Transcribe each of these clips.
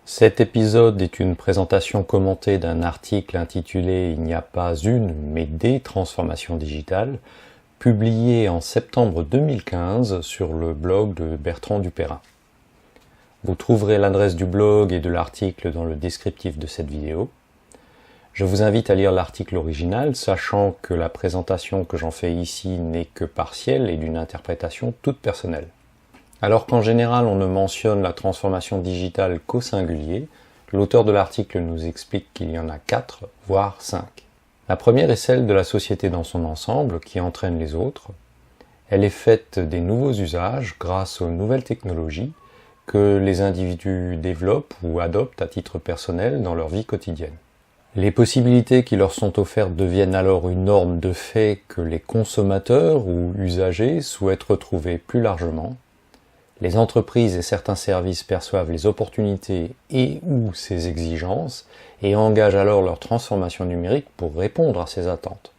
Cet épisode est une présentation commentée d'un article intitulé « Il n'y a pas une, mais des transformations digitales » publié en septembre 2015 sur le blog de Bertrand Dupérin. Vous trouverez l'adresse du blog et de l'article dans le descriptif de cette vidéo. Je vous invite à lire l'article original, sachant que la présentation que j'en fais ici n'est que partielle et d'une interprétation toute personnelle. Alors qu'en général on ne mentionne la transformation digitale qu'au singulier, l'auteur de l'article nous explique qu'il y en a 4, voire 5. La première est celle de la société dans son ensemble, qui entraîne les autres. Elle est faite des nouveaux usages grâce aux nouvelles technologies que les individus développent ou adoptent à titre personnel dans leur vie quotidienne. Les possibilités qui leur sont offertes deviennent alors une norme de fait que les consommateurs ou usagers souhaitent retrouver plus largement. Les entreprises et certains services perçoivent les opportunités et ou ces exigences et engagent alors leur transformation numérique pour répondre à ces attentes.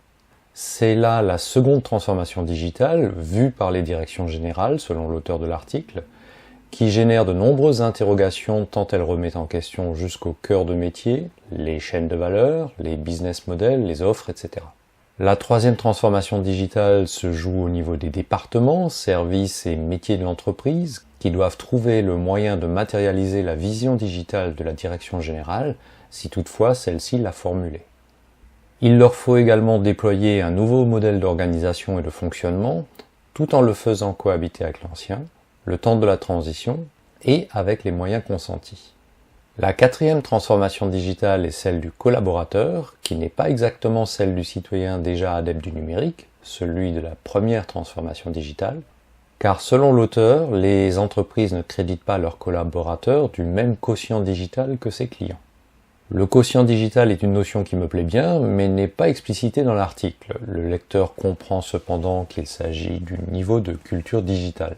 C'est là la seconde transformation digitale, vue par les directions générales, selon l'auteur de l'article, qui génère de nombreuses interrogations tant elle remet en question jusqu'au cœur de métier, les chaînes de valeur, les business models, les offres, etc. La troisième transformation digitale se joue au niveau des départements, services et métiers de l'entreprise, qui doivent trouver le moyen de matérialiser la vision digitale de la direction générale, si toutefois celle-ci l'a formulée. Il leur faut également déployer un nouveau modèle d'organisation et de fonctionnement, tout en le faisant cohabiter avec l'ancien, le temps de la transition et avec les moyens consentis. La quatrième transformation digitale est celle du collaborateur, qui n'est pas exactement celle du citoyen déjà adepte du numérique, celui de la première transformation digitale, car selon l'auteur, les entreprises ne créditent pas leurs collaborateurs du même quotient digital que ses clients. Le quotient digital est une notion qui me plaît bien, mais n'est pas explicitée dans l'article. Le lecteur comprend cependant qu'il s'agit du niveau de culture digitale.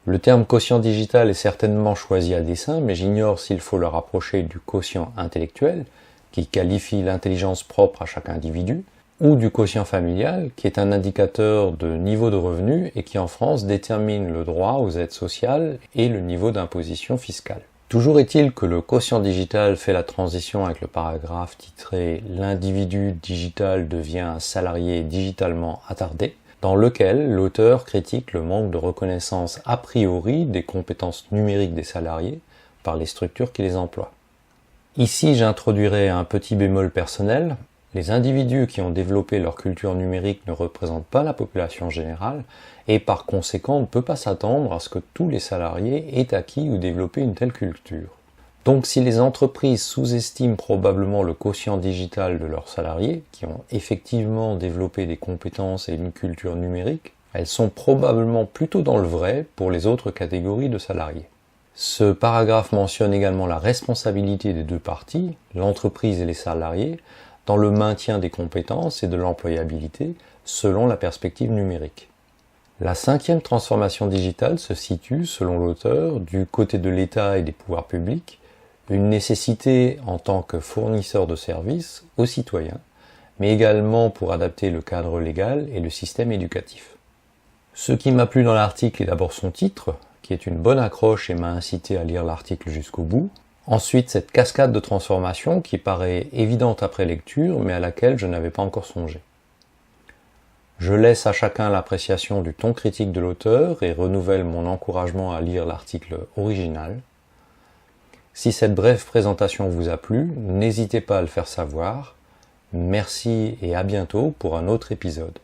Le terme quotient digital est certainement choisi à dessein, mais j'ignore s'il faut le rapprocher du quotient intellectuel, qui qualifie l'intelligence propre à chaque individu, ou du quotient familial, qui est un indicateur de niveau de revenu et qui en France détermine le droit aux aides sociales et le niveau d'imposition fiscale. Toujours est-il que le quotient digital fait la transition avec le paragraphe titré « L'individu digital devient un salarié digitalement attardé », dans lequel l'auteur critique le manque de reconnaissance a priori des compétences numériques des salariés par les structures qui les emploient. Ici, j'introduirai un petit bémol personnel. Les individus qui ont développé leur culture numérique ne représentent pas la population générale et par conséquent on ne peut pas s'attendre à ce que tous les salariés aient acquis ou développé une telle culture. Donc si les entreprises sous-estiment probablement le quotient digital de leurs salariés, qui ont effectivement développé des compétences et une culture numérique, elles sont probablement plutôt dans le vrai pour les autres catégories de salariés. Ce paragraphe mentionne également la responsabilité des deux parties, l'entreprise et les salariés, dans le maintien des compétences et de l'employabilité selon la perspective numérique. La cinquième transformation digitale se situe, selon l'auteur, du côté de l'État et des pouvoirs publics, une nécessité en tant que fournisseur de services aux citoyens, mais également pour adapter le cadre légal et le système éducatif. Ce qui m'a plu dans l'article est d'abord son titre, qui est une bonne accroche et m'a incité à lire l'article jusqu'au bout. Ensuite, cette cascade de transformation qui paraît évidente après lecture, mais à laquelle je n'avais pas encore songé. Je laisse à chacun l'appréciation du ton critique de l'auteur et renouvelle mon encouragement à lire l'article original. Si cette brève présentation vous a plu, n'hésitez pas à le faire savoir. Merci et à bientôt pour un autre épisode.